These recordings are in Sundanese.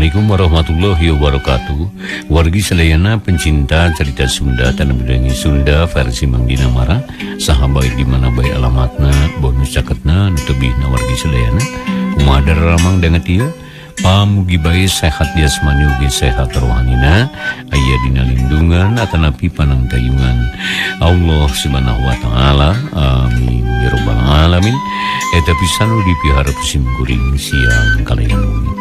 Assalamualaikum warahmatullahi wabarakatuh. Wargi sadayana pencinta cerita Sunda tanah bidangi Sunda versi Mang Dina Mara. Sahabat di mana baik alamatna, bonus caketna, nutubihna wargi sadayana. Umadar ramang dengan dia. Pamugi bae sehat jasmani ugi sehat rohanina, aya dina lindungan atanapi panangtayungan Allah subhanahu wa ta'ala. Amin ya rabbal alamin. Eta pisan dipihara kusim kuring siang kalayan bumi.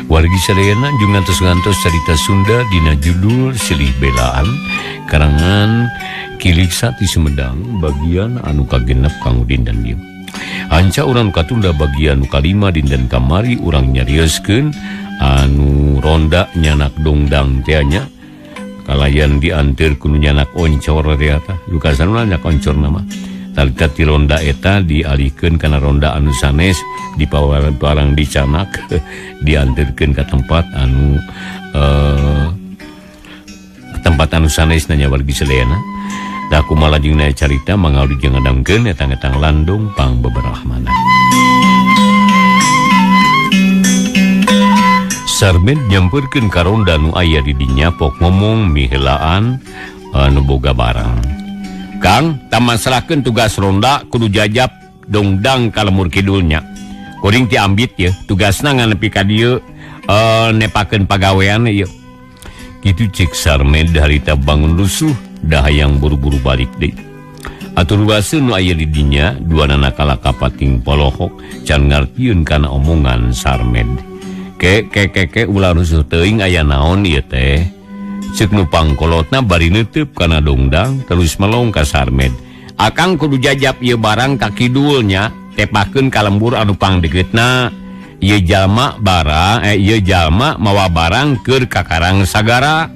Wargi sadayana jeung ngantos-ngantos carita Sunda dina judul Silih Belaan karangan Kilik Sati Sumedang bagian anu kagenep Kang Udin dan Dieu. Anca urang katunda bagian kalima dinten kamari urang nyarioskeun anu ronda nyanak dongdang teh nya kalayan dianteur ku nyanak oncor teh tah lukasanna nyak oncor nama talita ti ronda eta dialihkeun kana ronda anu sanes dipawarang dicanak dianteurkeun ka tempat anu sanes nanya wargi sadayana. Da kumaha jeung na carita mangaudi jeung ngadangkeun eta-eta landung pang beberahmana. Sarmed nyampeurkeun ka ronda nu aya di dinya pok ngomong miheulaan anu boga barang. Kang, tamasrahkeun tugas ronda kudu jajab dongdang ka lemur kidulnya. Kuring ti ambit ye, tugasna nganepi ka dieu nepakeun pagawean ye. Kitu cek Sarmed harita bangun rusuh dah yang buru-buru balik deh. Atur basa nu aya di dinya dua nana kalaka pating polohok can ngartieun kana omongan Sarmed. Ke ulah rusuh teuing aya naon ieu teh. Ceuk nu pangkolotna bari neuteup kana dongdang terus melong ka Sarmed. Akang kudu jajab ieu barang ka kidulnya tepakeun ka lembur anu pangdekeutna. Ieu jalma mawa barang keur ka Karang Sagara.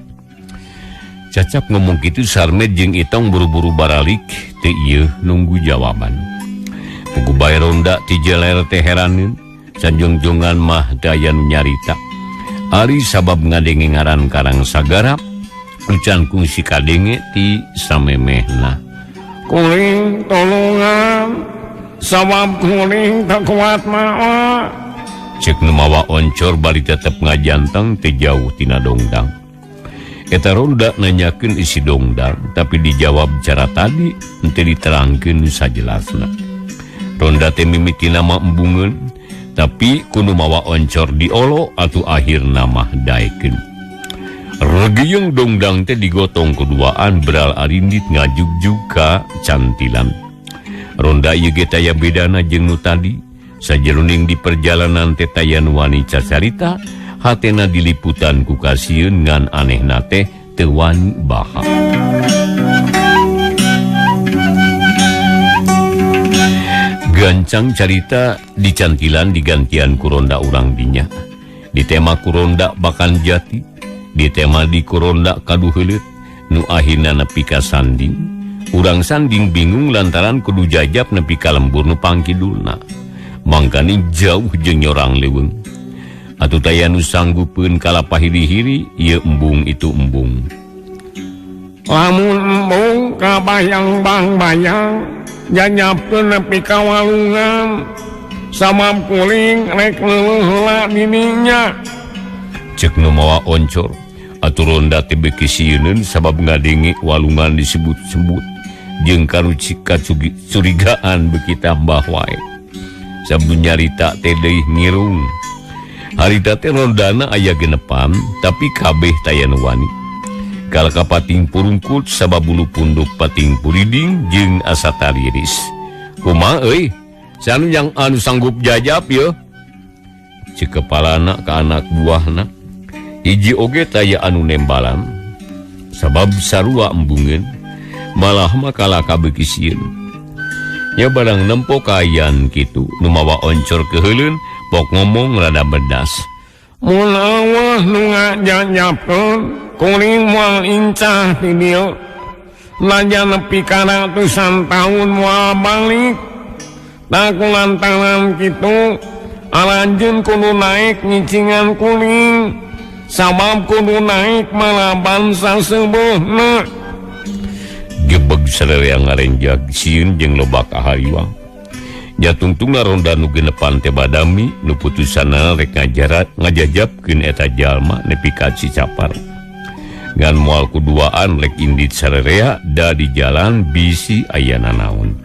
Cacap ngomong gitu Sarmed jeung Itong buru-buru baralik teu ieu nunggu jawaban. Pugu bae ronda ti jeler teh heraneun sanjongjongan mah daya nu nyarita. Ari sabab ngadenge ngaran Karang Sagara ucan kungsi kadenge ti samemehna. Kuring tolongan sabab kuring tak kuat mah. Cek nu mawa oncor bari tetep ngajanteng teu jauh tina dongdang. Eta ronda nanyakeun isi dongdang tapi dijawab cara tadi henteu diterangkeun sajelasna. Ronda teh mimiti nama embungeun tapi kudu mawa oncor diolo atuh akhirna mah daekeun. Regiyeung dongdang teh digotong kuduaan beral arindit ngajugjug ka cantilan. Ronda ieu ge taya bedana jeung nu tadi. Sajeroning di perjalanan teh taya nu wani cacarita hatena diliputan ku kasieun ngan anehna teh teu wani baha. Gancang carita di cantilan digantian ku ronda urang dinya. Di tema ku ronda Bakan Jati, di tema di ku ronda Kaduheuleut nu akhirna nepi ka sanding. Urang sanding bingung lantaran kudu jajab nepi ka lembur nu pangkidulna. Mangkani jauh jeung nyorang leuweung. Atuh taya nu sanggupeun kala pahiri-hiri ieu embung itu embung. Lamun embung kabayang-bayang jajabkeun nepi ka walungan sabab kuring rek leuweuh heula dininya. Ceuk nu mawa oncor atuh ronda teh beki sieun sabab ngadenge walungan disebut-sebut jeung karucik kacurigaan beki tambah wae. Sabun nyarita teh deui ngirung. Harita teh rondana aya genepan tapi kabeh taya nu wani. Kalaka pating purungkut sabab bulu punduk pating puriding jeung asa tariris. Kumaha euy? Sanu yang anu sanggup jajab ye? Ceuk kepalana ka anak buahna. Hiji oge taya anu nembalan. Sabab sarua embungeun. Malah mah kalaka beuki sieun. Ya barang nempo kayan kitu nu mawa oncor keheuleun pok ngomong rada bedas. Mun Allah nu ngajajabkeun kuring moal incah ti dieu. Lajan nepi ka ratusan taun moal balik. Da kulantaran kitu alanjeun kudu naik ngicingan kuring. Sabab kudu naik malah bangsa seubeuna. Gebeg sarerea ngarenjag sieun jeung loba kahariwang. tungtungna ronda nu genepan teh badami nu putusana rek ngajajabkeun eta jalma nepi ka Cicapar. Ngan moal kuduaan rek indit sarerea da di jalan bisi aya nanaon.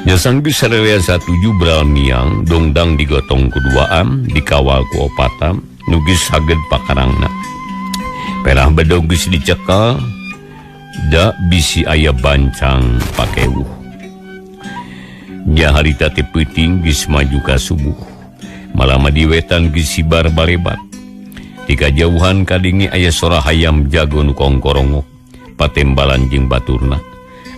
Nya sanggeus sarerea satuju beral miang dongdang digotong kuduaan dikawal ku opatan nu geus saged pakarangna. Perah bedog geus dicekel da bisi aya bancang pakewuh. Nya harita teh peuting geus maju ka subuh. Malah di wetan geus sibar balebat. Di kajauhan kadingi aya sora hayam jago nu kongkorongok patembalan jeung baturna.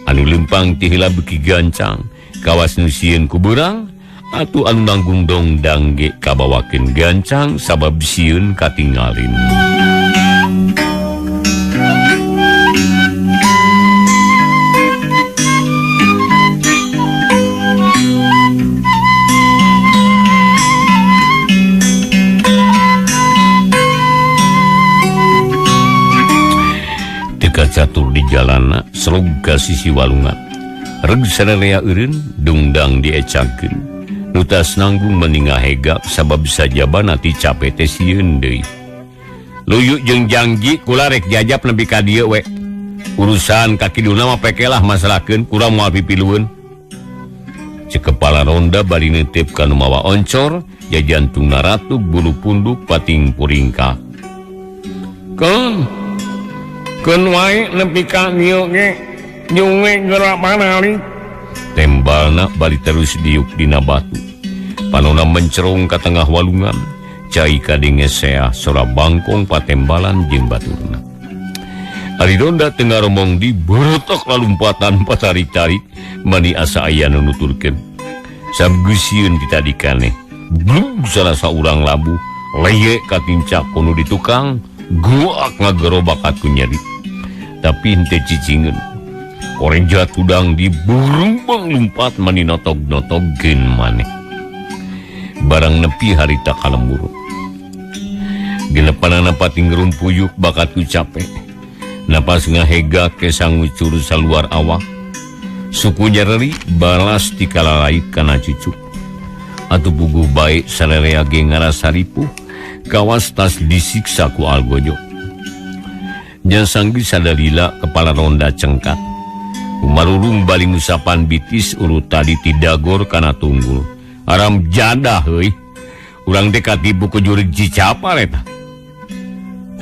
Anu lempang ti heula beuki gancang kawas nu sieun ku beurang atuh anu nanggung dongdang ge kabawakeun gancang sabab sieun katinggalin. Catur di jalanna serug ka sisi walungan reg sarerea eureun dungdang diecakeun nu tas nanggung meningah hegap sabab sajabana ti capek teh sieun deui. Luyu jeung Janggi kula rek jajab nepi ka dieu we. Urusan kakiduna mah pekelah masalahkeun kurang moal pipilueun. Cek kepala ronda bari neuteup ka nu mawa oncor jajantungna ratug bulu punduk pating puringkak. Keun wae nepi ka dieu ge nyunge geura panali. Tembalna bari terus diuk dina batu. Panonna mencerong ka tengah walungan. Cai kadenge seah sora bangkong patembalan jeung baturna. Ari ronda teu ngaromong di beuretok lalumpatan patarik-tarik mani asa aya nu nuturkeun. Sabgeus sieun ditadikaneh. Blug salasa urang labuh leye ka tincak kono di tukang guak ngagerobak atuh nyeri. Tapi henteu cicingeun. Koreng jatudang di burung bang lumpat mani notog-notogkeun maneh. Barang nepi harita kalembur. Genepanana pating rumpuyuk bakat tu capek. Napas ngahega ke sangucur saluar awak. Suku nyeri balas ti kalalait kana cucuk. Atuh puguh bae sarerea ge ngarasa ripuh kawas tas disiksa ku algojo. Nya sanggeus sadalila kepala ronda cengkat. Umarurung bali ngusapan bitis urut tadi ti dagor kana tunggul. Aram jadah heuy. Urang teh katipu ku jurig Cicapar eta.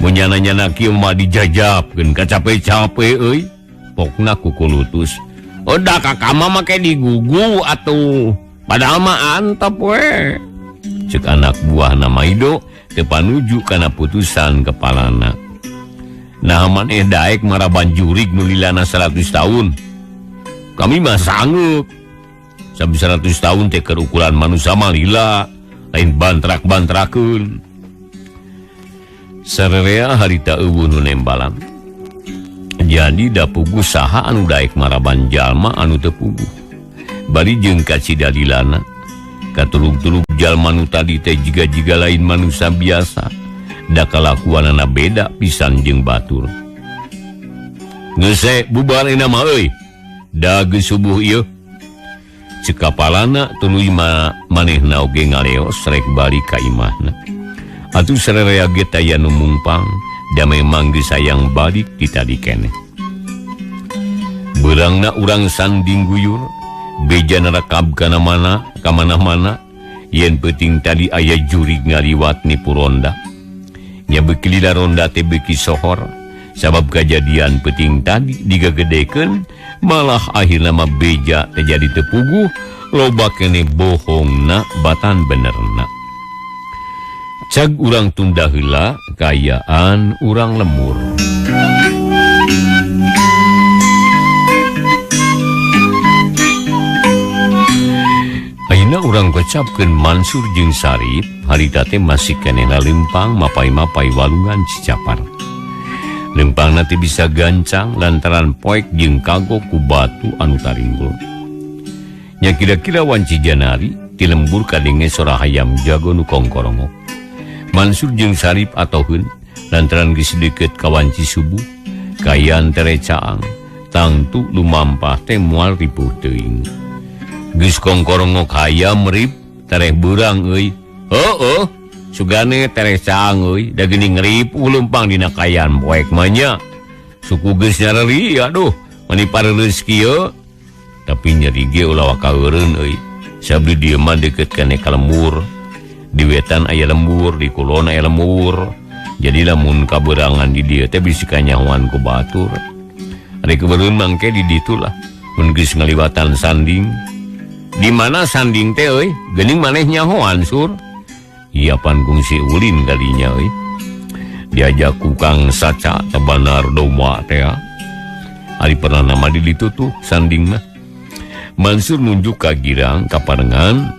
Mun nyana-nyana kieu mah dijajabkeun kacape-cape euy. Pokna kukulutus. Oda kakama make digugu atuh. Padahal mah antep we. Cek anak buah nama Ido teu panuju kana putusan kepalana. Nah maneh daek maraban jurig nu lilana 100 tahun. Kami mah sanggup. Sabi 100 tahun teh keur ukuran manusia mah lila, lain bantrak-bantrakeun. Sarerea harita eueuh nu nembalan. Jadi da puguh saha anu daek maraban jalma anu teu puguh. Bari jeung ka cidalilana. Katulug-tulug jalma nu tadi teh jiga-jiga lain manusia biasa. Da kalakuanana beda pisan jeung batur. Geus bubar euna mah euy. Da geus subuh ieu. Cek kapalana tuluy manehna oge ngaleos rek balik ka imahna. Atuh sarerea ge taya nu mungpang da memang geus sayang balik ti tadi keneh. Beurangna urang sanding guyur, bejana rakab kana mana yen peuting tadi aya jurig ngaliwat nipu ronda. Nya beuki lila ronda teh beuki sohor sabab kejadian peuting tadi digagedekeun malah akhirna mah beja teh jadi teu puguh loba keneh bohongna batan benerna. Cag urang tunda heula kayaan urang lemur. Ayeuna urang kocapkeun Mansur jeung Sarip harita teh masih kenehna lempang mapai-mapai walungan Cicapar. Lempangna teh bisa gancang lantaran poek jeung kagok ku batu anu taringgul. Nya kira-kira wanci janari ti lembur kadenge sora hayam jago nu kongkorongok. Mansur jeung Sarip atoheun lantaran geus deukeut ka wanci subuh kayan tere caang tangtu lumampah teh moal ripuh teuing. geus kongkorongok hayam merip tereh burang euy. Heueuh, sugane tereh caang euy, da geuning ngerip ulempang dina kayan poek mah nya. Suku geus nyareli aduh, mani pareureus kieu. Tapi nyeri ge ulah wakaeureun euy. Sabdi dieu mah deukeut kana ka lembur. Di wetan aya lembur, di kulon aya lembur. Jadi lamun kaberangan di dieu teh bisi kanyahoan ku batur. Ari kebereun mangke di ditu lah. Mun geus ngaliwatan sanding. Di mana sanding teh euy? Geuning maneh nyahoan sur. Iya pan kungsi ulin kalinya euy. Diajak ku Kang Saca tebanar doma teh. Ari pernah nama di ditu tuh sanding mah. Mansur nunjuk ka girang kaparengan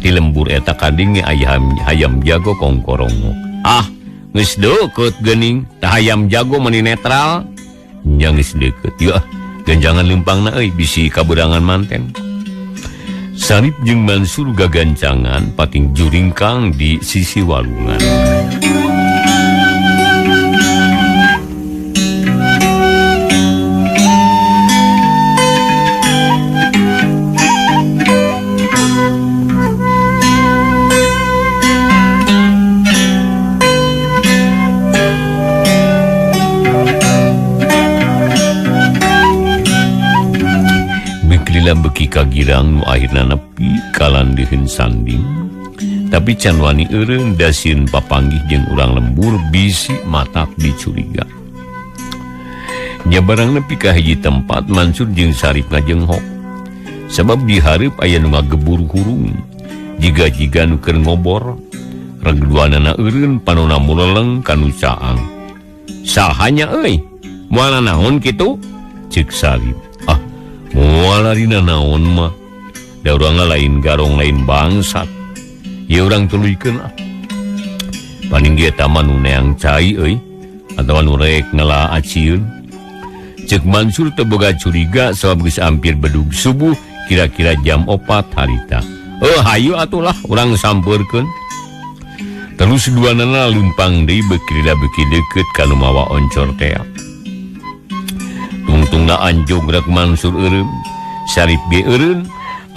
di lembur eta kading hayam jago kongkorongo. Ah, geus deukeut geuning, tah hayam jago meni netral. Nya geus deukeut ya. Ganjangan lempangna euy bisi kaberangan manten. Sarip jeung Mansur gagancangan pating juringkang di sisi walungan. Beki kagirang nu akhirna nepi kalandeheun sanding. Tapi can wani eureun dasieun papanggih jeung urang lembur bisi matak dicuriga. Nya barang nepi ka hiji tempat Mansur jeung Sarip ngajenghok. Sabab di hareup aya nu ngagebur hurung. Jiga-jiga nu keur ngobor. Ragduanana eureun panonna muleleng kanu caang. Sahanya euy? Moal naon kitu? Ceuk Sarip. Moal arina naon mah da urang lain garong lain bangsat ieu urang tuluykeun paning ge eta mah nu neang cai euy atawa nu rek ngela acieun. Ceuk Mansur teu boga curiga sabab geus ampir bedug subuh kira-kira jam 4 harita. Hayu atulah urang sampeurkeun. Terus duanana lumpang deui beki deukeut ka nu mawa oncor teh. Tungtungna anjog rek Mansur eureun, Sarip ge eureun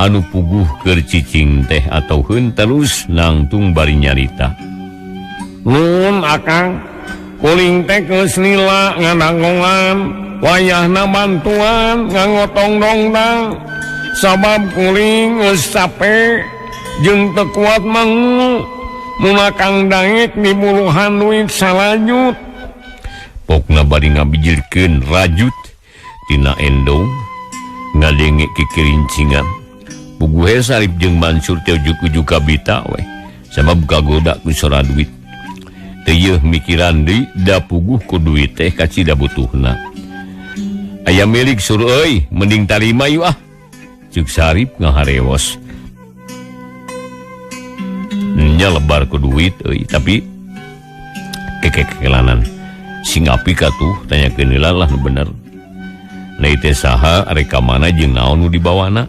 anu puguh keur cicing teh atoheun terus nangtung bari nyarita. Nun akang, kuring teh geus lila ngadangongan, wayahna bantuan ngangotong dongdang. Sabab kuring geus capek jeung teu kuat mangu. Mun akang dangek di buluhan duit salajut. Pokna bari ngabijirkeun rajut tina endong ngadenge kikirincingan. Puguhe Sarip jeung Mansur teh ujug-ujug kabita we sabab kagoda ku sora duit. Teu yeuh mikiran deui da puguh ku duit teh kacida butuhna. Aya milik sur euy mending tarima yeuh ah. Ceuk Sarip ngaharewos. Nya lebar ku duit euy tapi kekelanan. Sing apik atuh tanyakeun heula lah nu bener. Lai teh saha rek ka mana jeung naon nu dibawana?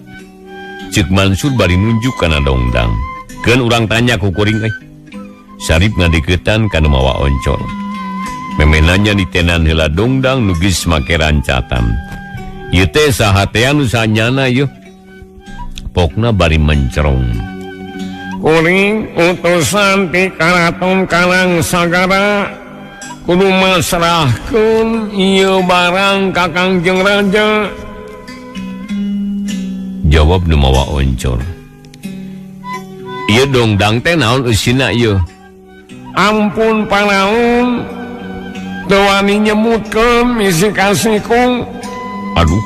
Ceuk Mansur bari nunjuk kana dongdang. Keun urang tanya ku kuring euy. Sarip ngadeuketan kana mawa oncor. Memenanya ditenan heula dongdang nu geus make rancatan. Ieu teh saha teh anu sanyana yeuh? Pokna bari mencerong. Kuring utusan ti Karaton Karang Sagara kudu masrahkeun ieu barang ka Kangjeng Raja. Jawab nu mawa oncor. Ieu dongdang teh naon eusina ieu? Ampun panaon, teu wani nyemutkeun misi kasihku. Aduh,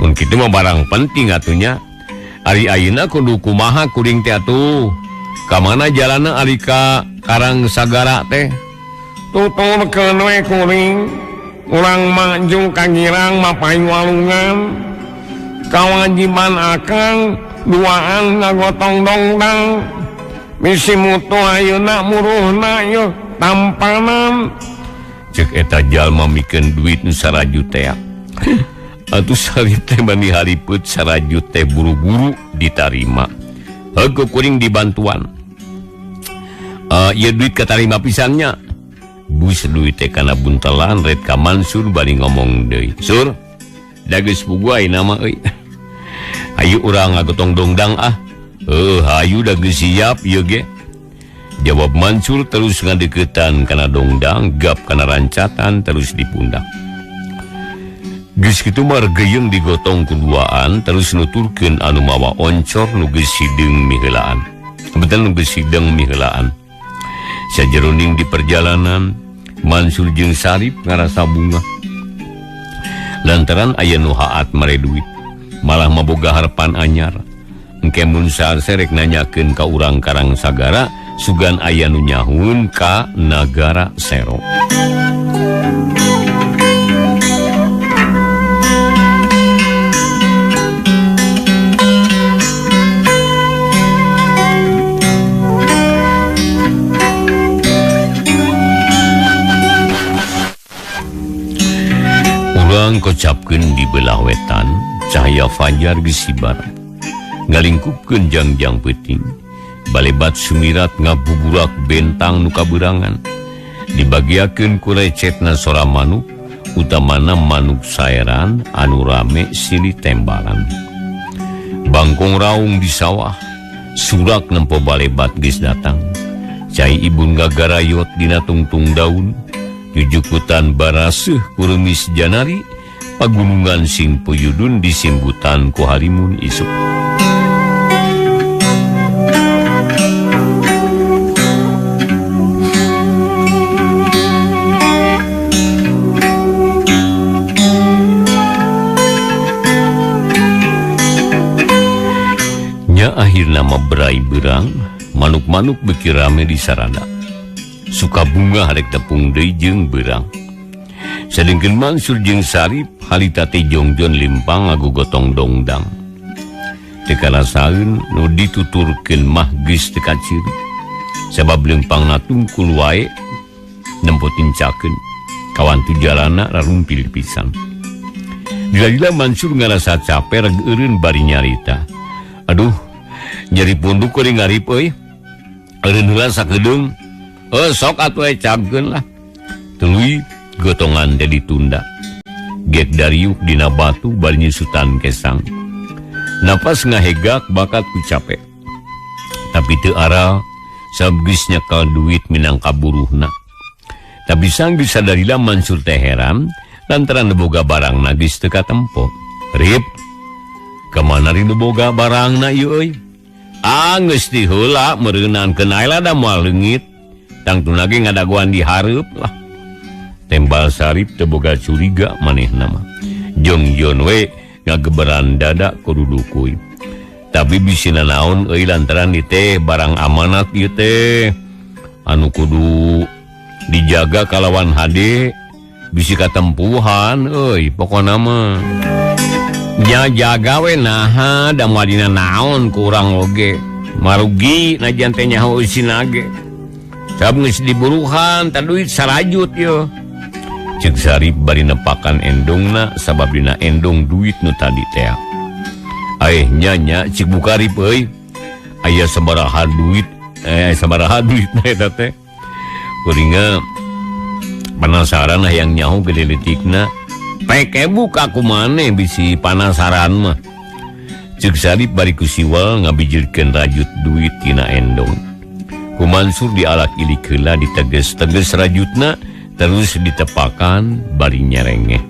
mun kitu mah barang penting atunya. Ari ayeuna kudu kumaha kuring teh atuh? Ka mana jalanna ari ka Karang Sagara teh? Tuturkeun we kuring, urang maju ka girang mapaing walungan. Kawajiban akang duaan ngagotong dongdang. Misi mutu ayeuna muruhna yeuh tampanan. Ceuk eta jalma mikeun duit nu sarajut teh. Atuh Sarip teh mani hariput sarajut teh buru-buru ditarima. Heuh kuring dibantuan. Ieu duit katarima pisannya. Bus duit teh kana buntelan red ka Mansur bari ngomong deui. Sur, da geus pugu ayeuna mah euy. Ayo urang ngagotong dongdang hayu dah geus siap ieu ge. Jawab Mansur terus ngadeukeutan kana dongdang, gap kana rancatan terus dipundak. Geus kitu mah regeyeng digotong kuduaan terus nuturkeun anu mawa oncor nu geus sideung miheulaan. Betul nu geus sideung miheulaan. Sajeroning di perjalanan Mansur jeung Sarip ngarasa bunga. Lantaran aya nu haat mere duit, malah maboga harapan anyar. Engke mun sarek nanyakeun ka urang Karang Sagara sugan aya nu nyahun ka Nagara Sero. Kocapkeun di belah wetan cahaya fajar geus sibar ngalingkupkeun jangjang peuting balebat sumirat ngabuburak bentang nu kaberangan dibagiakeun ku recetna sora manuk utamana manuk saeran anu rame silih tembalan bangkong raung di sawah surak nempo balebat geus datang cai ibun gagarayot dina tungtung daun jujukutan baraseuh kuremis janari pagunungan sing puyudun disimbutan ku harimun isuk. Nya akhirna berai berang manuk-manuk beki rame di sarana suka bunga harek tepung deui jeung berang. Sadengkeun Mansur jeung Sarip halita teh jongjon limpang ngagogotong dongdang. Teu karasaeun nu dituturkeun mah geus teu kaciri. Sabab lempangna tungkul wae nempo tincakeun kawan tu jalana rarumpil pisan. Dila-dila Mansur ngarasa capek reg eureun bari nyarita. Aduh, nyeri punduk kuring ngarip euy. Eureun heula sakedeung. Sok atuh cagkeun lah. Tuluy gotongan teh ditunda. Gek dariuk dina batu bari nyusutan kesang. Napas ngahegak bakat ku capek. Tapi teu aral sabab geus nyekal duit minangka buruhna. Tapi sanggeus sadarila Mansur teh heran lantaran boga barangna geus teu katempo. Rip, kamana ri boga barangna ieu euy? Geus ti heula meureunaankeun ae da moal leungit. Tangtuna ge ngadagoan di hareup lah. Tembal Sarip teu boga curiga manehna mah. Jongjon we ngageberan dada kudu dukuy. Tapi bisina naon euy lantaran ieu teh barang amanat ieu teh anu kudu dijaga kalawan hade bisi katempuhan euy pokona mah. Nya jaga we naha da moal dina naon ku urang oge. Marugi najan teh nyaho eusina ge. Sabab geus diburuhan tah duit sarajut yeuh. Cek Sarip bari nepakan endongna sabab dina endong duit nu tadi teh. Nya cik Bukarip euy. Aya sabaraha duit na eta teh. Kuringa penasaran hayang nyaho gede letikna. Peke buka ku maneh bisi panasaran mah. Cek Sarip bari ku siwal ngabijirkeun rajut duit tina endong. Ku Mansur dialak ilik heula diteges-teges rajutna terus ditepakan bari nyerengeh.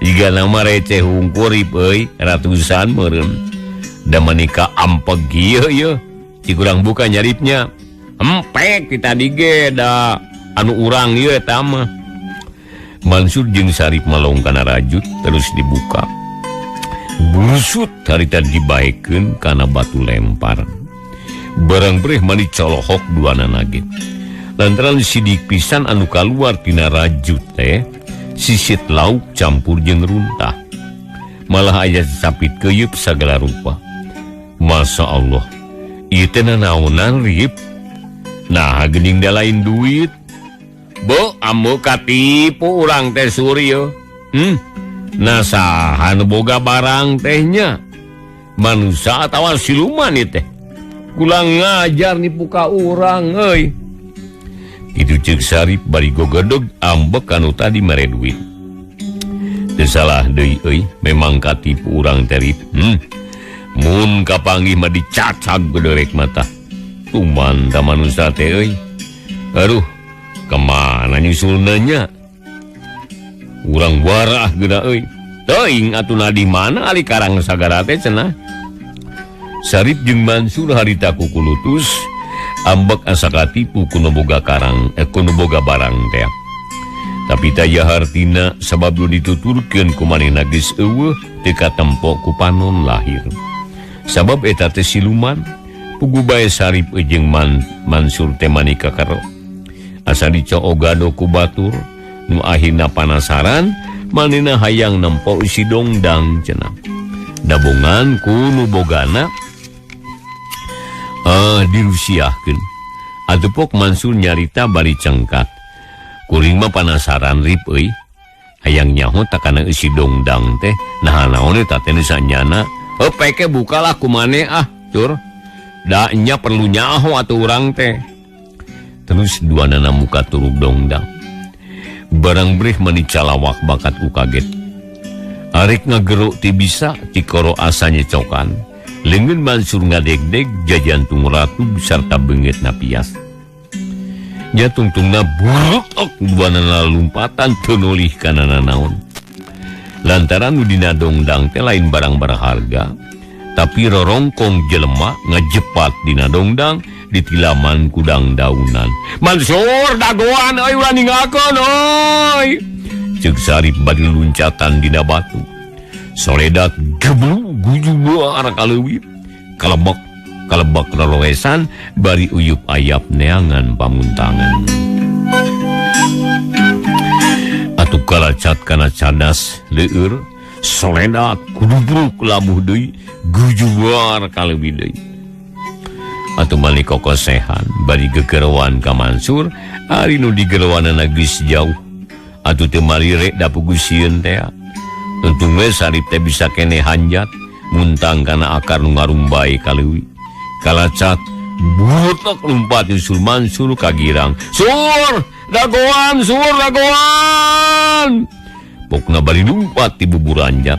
Jika nama receh hungkurip euy ratusan meureun. Da manika ampeg ieu cik urang buka nyaripnya. Empek kita dige da anu urang ieu eta mah. Mansur jeung Sarip malong kana rajut terus dibuka. Busut harita dibaekeun kana batu lempar. Barang breh mani colohok duana nage. Lantaran sidik pisan anu kaluar tina rajut teh sisit lauk campur jeung runtah. Malah aya sapit keuyeub sagala rupa. Masya Allah, ieu teh naonan Rip? Nah, geuning da lain duit. Bo, ameu katipu urang teh Suryo. Nah saha nu boga barang tehnya? Manusia atawa siluman ieu teh? Kulang ngajar nipu ka urang euy. Itu cek Sarip bari gogodog ambek anu tadi mere duit. salah deui memang katipu urang teh mun kapanggih mah dicacag gederek mata tuman da manusia teh aduh kemana nyusulna nya urang warah geuna teuing atuna di mana ali karang sagara teh cenah Sarip jeung Mansur harita kukulutus ambek asa katipu kuno boga karang kuno boga barang teh tapi taya hartina sabab lu dituturkeun ku manehna geus eueuh teu katempo ku panon lahir sabab eta teh siluman pugu bae Sarip jeung Mansur teh manika karo asa dicoogado ku batur nu akhirna panasaran manehna hayang nempo isi dongdang cenah dabongan ku nu bogana dirusiahkeun atupok Mansur nyarita bari cengkat kuring mah panasaran rip hayang nyaho takana isi dongdang teh nah naon eta teh sanyana peke bukalah ku maneh cur da nya perlu nyaho atuh urang teh terus duanana muka turug dongdang barang breh mani calawak bakat ku kaget arek ngageruk ti bisa ti koro asa nyecokan leungeun Mansur ngadegdeg jajantung ratu sarta beungeutna pias nya tungtungna buruk duanana lumpatan teu nolih kana nanaon lantaran nu dina dongdang teh lain barang berharga tapi rorongkong jelema ngajepat dina dongdang ditilaman kudang daunan Mansur dagoan ulah ninggalkeun ceuk Sarip bari luncatan dina batu soledat geblu gujubar kaleuwih kalebak roroesan bari uyup ayap neangan pamuntangan atuh kalacat kana cadas leueur soledat kudubruk labuh deui gujubar kaleuwih deui atuh mali kokosehan bari gegerewan ka Mansur ari nu digerewanana geus jauh atuh teu mari rek da pugusieun teh untung we Sarip teh bisa keneh hanjat muntang kana akar nu ngarumbai kaleuwih kalacat butek lumpat nyusul Mansur ka girang sur dagoan pokna bari lumpat ti bubur anjat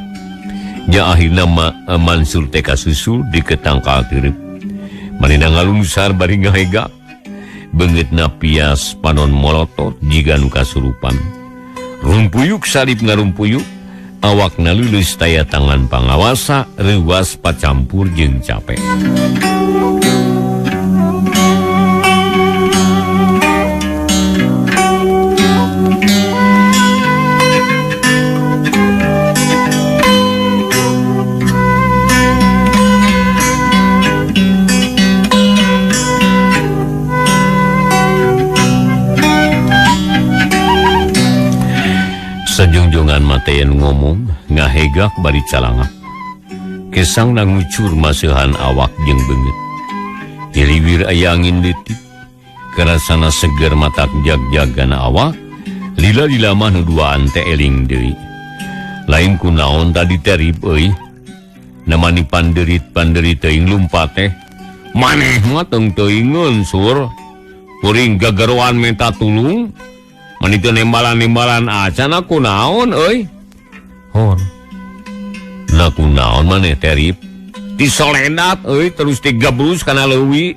nya akhirna Mansur teh kasusul di ketangkal tirep manehna ngalungsar bari ngahegak beungeutna pias panon molotot jiga nu kasurupan rumpuyuk Sarip ngarumpuyuk awakna lulus taya tangan pangawasa reuas pacampur jeung capek sajungjongan matean ngomong ngahegak bari calangak kesang nangucur maseuhan awak jeung beungeut hiliwir aya angin leutik karasana seger matak jag-jagana awak lila-lila mah nu duaan teh eling deui lain kunaon tadi terip namani panderit teuing lumpat teh maneh mah teuing-teuingeun sur kuring gagaroan minta tulung manitu nembalan-nembalan acan aku naon hor na kunaon maneh terip ti soledat terus tigabrus kana leuwih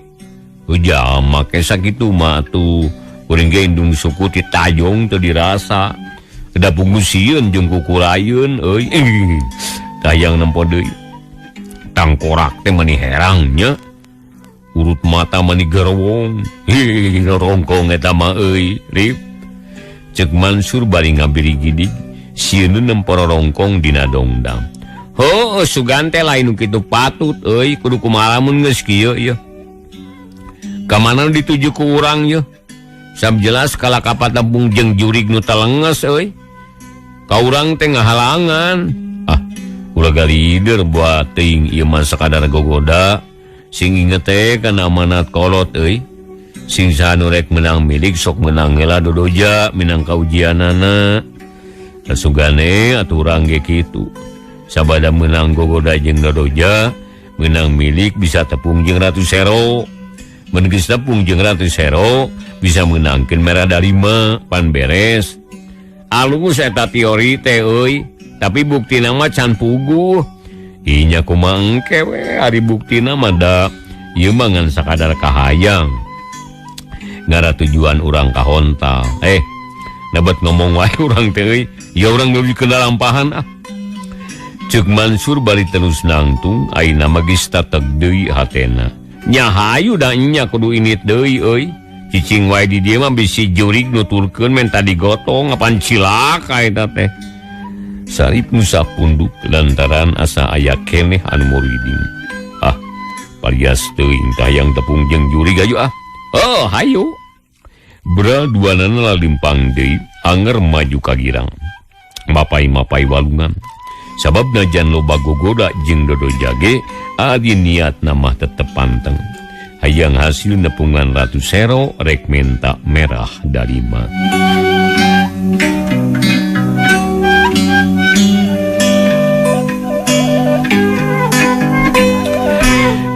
ujam make sakitu mah tuh kuring ge indung suku ti tayong teu dirasa da pungusieun jeung kukurayeun tayang nempo deui tangkorak teh mani herangnya urut mata mani gerowong rongkong eta mah rip ceuk Mansur bari ngabiri gidig sieun nempor rongkong dina dongdang sugan teh lain nu kitu patut kudu kumaha mun geus kieu ieu ka mana dituju ku urang ieu sab jelas kala kapatembung jeung jurig nu telenges ka urang teh ngahalangan ulah galider buat teuing ieu mah sakadar gogoda sing inget teh kana amanat kolot sing sanu rek menang milik sok menang heula dodoja minang kaujianana kasugane atuh urang ge kitu sabada menang gogoda jeung dodoja menang milik bisa tepung jeung Ratu Sero mun geus tepung jeung Ratu Sero bisa menangkeun Merah Darima pan beres alus eta teori teh tapi bukti nama can puguh inya kumangke we ari bukti nama da ieu mangan sakadar kahayang ngara tujuan urang kahontal dapat ngomong wae urang teh ya urang geus kenal lampahan Cek Mansur bari terus nangtung ayeuna magis tateg deui hatena nya hayu da nya kudu init deui euy cicing wae di dieu mah bisi jurig nuturkeun men tadi gotong apan cilaka eta teh Sarip nusa punduk lantaran asa aya keneh anu muriding. Parias teuing tayang tepung jeung juri gayu Oh, hayu. Bra duanana lalimpang deui anger maju ka girang. Mapai-mapai walungan. Sabab najan loba gogoda jeung dodo jage adi niatna mah tetep panteng. Hayang hasil nepungan Ratu Sero rek menta merah darima.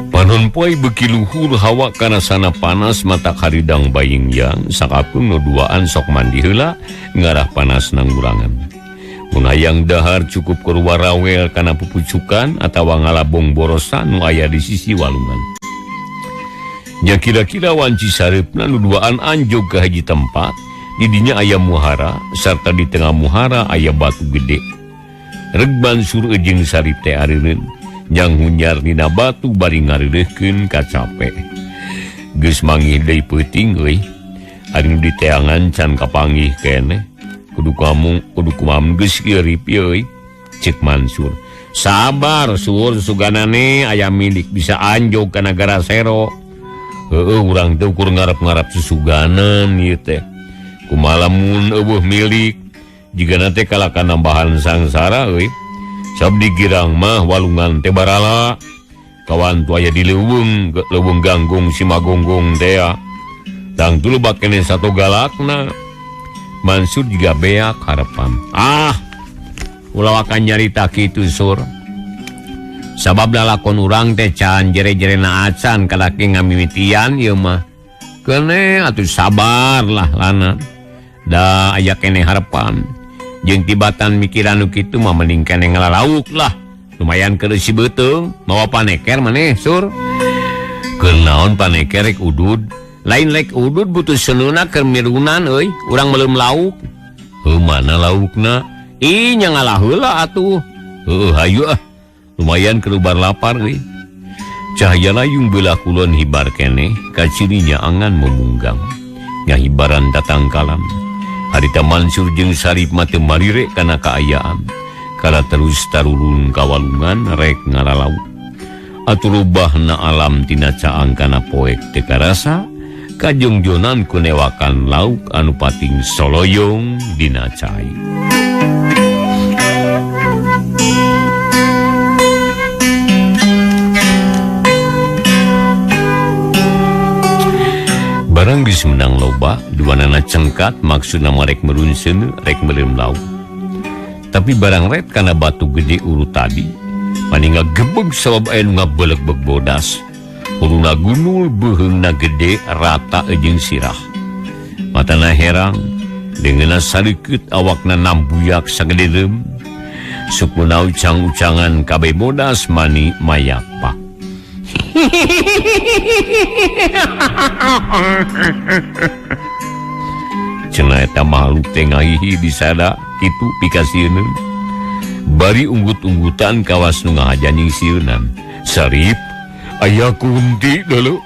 Panon-poe beuki luhur hawa kana sana panas mata karidang baying yang sakapun nu duaan sok mandi heula ngarah panas nang gurangan. Mun hayang dahar cukup keur warawel kana pupucukan atawa ngalabong borosan nu aya di sisi walungan. Nya kira-kira wanci sareupna nu duaan anjog ka hiji tempat di dinya aya muhara sarta di tengah muhara aya batu gede. Reg Mansur jeung Sarip teh areureun yang hunyar dina batu bari ngarireuhkeun ka capek. Geus manggih deui peuting euy. Ari nu diteangan can kapanggih keneh. Kudu kumaha geus eurip euy. Cek Mansur. Sabar sur suganane aya milik bisa anjog ka nagara Sero. Heueuh urang teh ukur ngarep-ngarep susuganan ieu teh. Kumaha lamun eueuh milik jigana teh kalaka nambahan sangsara euy. Sab digirang mah walungan teh barala kawan tu aya di leuweung ganggung si magonggong teh tang tuluy bakene sato galakna. Mansur juga beak harepan ulah akan nyarita kitu sur sabab lalakon urang teh can jere-jerena acan kalaki ngamimitian ieu mah keneh atuh sabar lah lana da aya keneh harepan jeung tibatan mikiran nu kitu mah mending keneh ngalalauk lah lumayan keur si beuteung mawa paneker maneh sur keun naon paneker rek udud lain rek udud butuh seununa keur mirunan euy urang meuleum lauk mana laukna nya ngalah heula atuh hayu lumayan kerubar lapar euy cahaya layung beulah kulon hibar keneh ka cirinya angan memunggang ngahibaran datang kalam. Harita Mansur jeung Sarip mate marire kana kaayaan kala terus tarurun ka walungan rek ngaralauk aturubahna alam tina caang kana poek teu karasa kajongjonan ku newakan lauk anu pating soloyong dina cai. Barang geus menang loba, duanana cengkat maksudna rek merunseun rek meuleum lauk. Tapi barang ret kana batu gede urut tadi, paning ngagebeg sabab aya nu ngabeleg-beg bodas. Uruna gunul beuheungna gede rata jeung sirah. Matana herang, deungeunna sareukeut awakna nambuyak sagede leum. Sukuna ucang-ucangan kabeh bodas mani mayapa. Cenah eta makhluk teh ngahihi disada kitu pikasieun bari unggut-unggutan kawas nu ngahajanjing sieunan. Sarip aya kunti deuleu.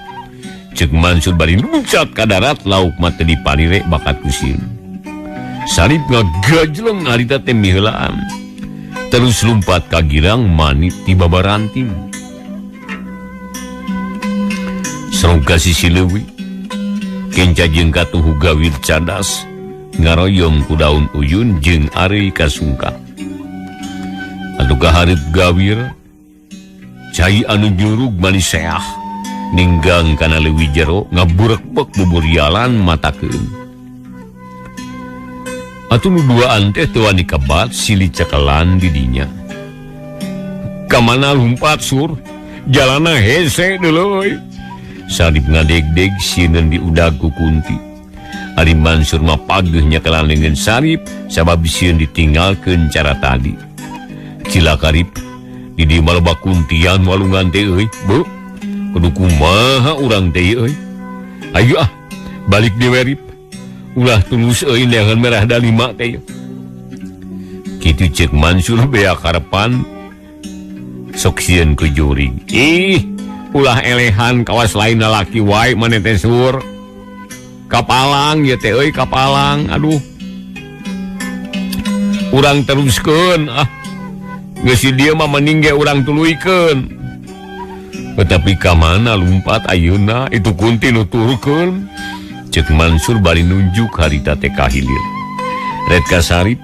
Cek Mansur bari luncat ka darat lauk mah teu dipalire bakat ku sieun. Sarip ngagajleng harita teh miheulaan terus lumpat ka girang mani ti babaranting. Sareng kasih leuwih kenca jeung katuhu gawir cadas ngaroyong ku daun uyun jeung ari kasungka. Anu kahareup gawir cai anu jurug manis seah ninggang kana leuwih jero ngaburekbek buburialan matakeun. Atuh nu duaan teh teu wani kabat silih cekelan di dinya. Kamana lumpat sur? Jalana hese deuleuy. Sarip ngadeg-deg sieun di udag ku kunti. Ari Mansur mah pageuh nyakelan leungeun Sarip sabab sieun ditinggalkeun cara tadi. Cilakarip di dieu mah kuntian walungan teh euy bu kudu kumaha urang teh euy ayo balik di werip ulah tulus euy neangan merah dalima teh kitu ceuk Mansur bea karepan sok sieun ku jurig ulah elehan kawas lain lalaki wae maneh teh sur kapalang ya teh euy kapalang aduh urang teruskeun geus dieu mah mending ge urang tuluikeun tetapi ka mana lumpat ayeuna itu kunti nuturkeun ceuk Mansur bari nunjuk harita teh kahilir red ka Sarip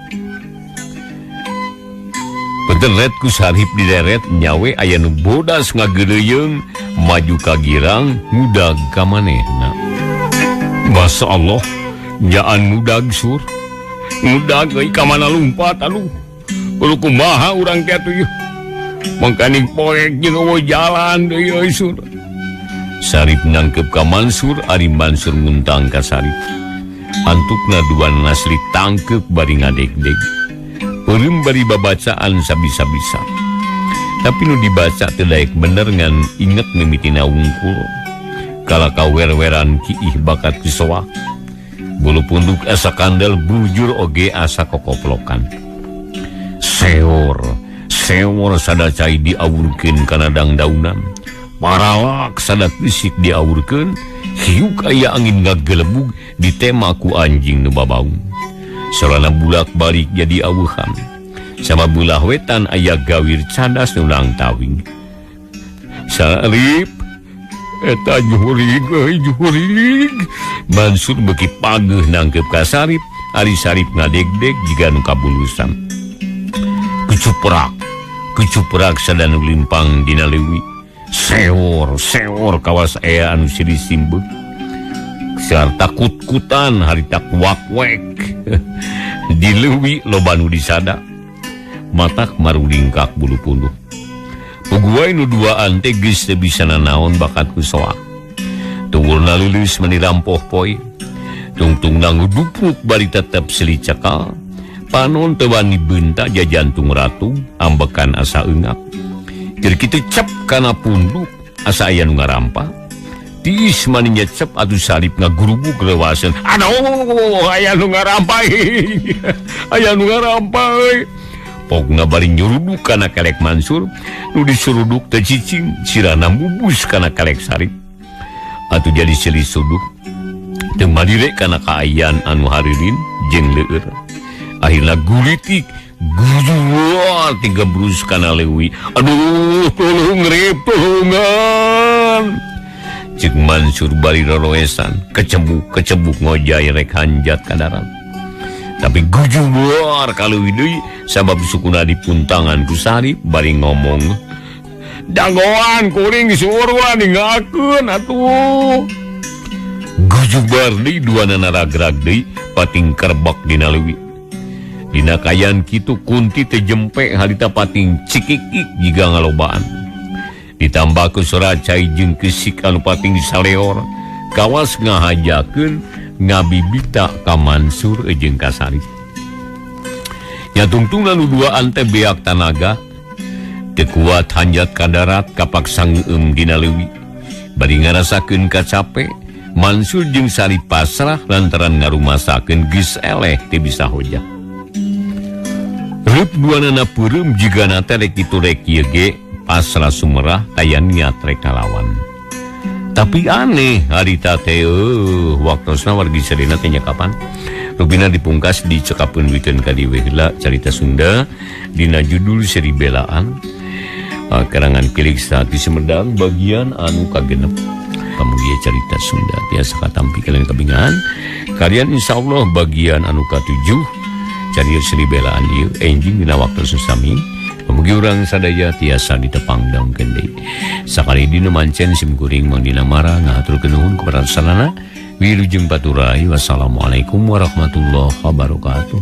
betul red ku Sarip dideret nyawe aya nu bodas ngageuleung maju ka girang mudag ka manehna Masya Allah jaan mudag sur mudag euy ka mana lumpat aduh kudu kumaha urang teh atuh mangkaning poek jeung eueuh jalan deui euy sur Sarip nangkep ka Mansur ari Mansur nguntang ka Sarip antukna duana asli tangkep bari ngadeg-deg eureum bari babacaan sabisa-bisa tapi nu dibaca teu daek bener ngan inget mimitina wungkul kala kawer-weran kiih bakat kisoah bulu punduk asa kandel bujur oge asa kokoplokan seor sadacai diawurkeun kana dangdaunan paralak sadat bisik diawurkeun hiuk aya angin ngagelebug ditema ku anjing nu babaung solana bulak balik jadi awuhan sama bulah wetan aya gawir cadas nu lang tawing Sarip eta juhurig Mansur beuki pageuh nangkep ka Sarip ari Sarip ngadeg-deg jiga nu kabulusan kucuprak sadanu limpang dina leuwih seor kawas aya anu siri simbeuk sarta kut-kutan harita kuak-wek di leuwih loba nu disada matak marulingkak bulu punduk puguai nu duaan teh geus teu bisa nanaon bakat kusoak tunggulna lulus meni rampoh poe tungtungna ngudupuk bari tetep seli cekal panon teu wani beunta jajantung ratu ambekan asa eungap keur kitu cep kana punduk asa aya nu ngarampa tiis mani nyecep atuh Sarip ngagurubuk lewaseun aduh aya nu ngarampa aya nu ngarampa pokna bari nyuruduk kana kelek Mansur nu disuruduk teh cicing sirana mubus kana kelek Sarip atuh jadi silih suduk teu madire kana kaayaan anu haririn jeung leueur akhirna gulitik gujuar tiga brus kana leuwih aduh tolong rep tolongan ceuk Mansur bari roroesan kecebuk ngojay rek hanjat ka darat tapi gujuar kaleuwih deui sabab sukuna dipuntangan ku Sarip bari ngomong dagoan kuring suruh ninggalkeun atuh gujubar deui duanana ragrag deui pating kerbak dina leuwih dina kayan kitu Kunti teh jempe harita pating cikikik jiga ngalobaan ditambah ku Suracai jeung kesik anu pating disaleor kawas ngahajakeun ngabibita ka Mansur jeung ka Sarip nya tungtungna nu duaan teh beak tanaga teu kuat hanjat ka darat kapaksa ngeueum dina leuwih bari ngarasakeun kacape Mansur jeung Sarip pasrah lantaran ngarumasakeun geus eleh teu bisa hojah reup duanana peureum jigana teh rek kitu rek ieu ge pasrah sumerah aya niat rek ngalawan tapi aneh harita teh waktosna wargi sadina teh nya kapan rubina dipungkas dicekapeun wikeun ka dieu heula carita Sunda dina judul seri belaan karangan Pilik Sati Sumedang bagian anu kagenep pamugia carita Sunda tiasa katampi kalian kabingan kalian insyaallah bagian anu ka-7 carita seri belaan ieu enjing dina waktu susami pamugi urang sadaya tiasa ditepang daungkeun deui sakali dina mancen simkuring mang dina mara ngahaturkeun nuhun kepada salana wilujeng baturai wassalamualaikum warahmatullahi wabarakatuh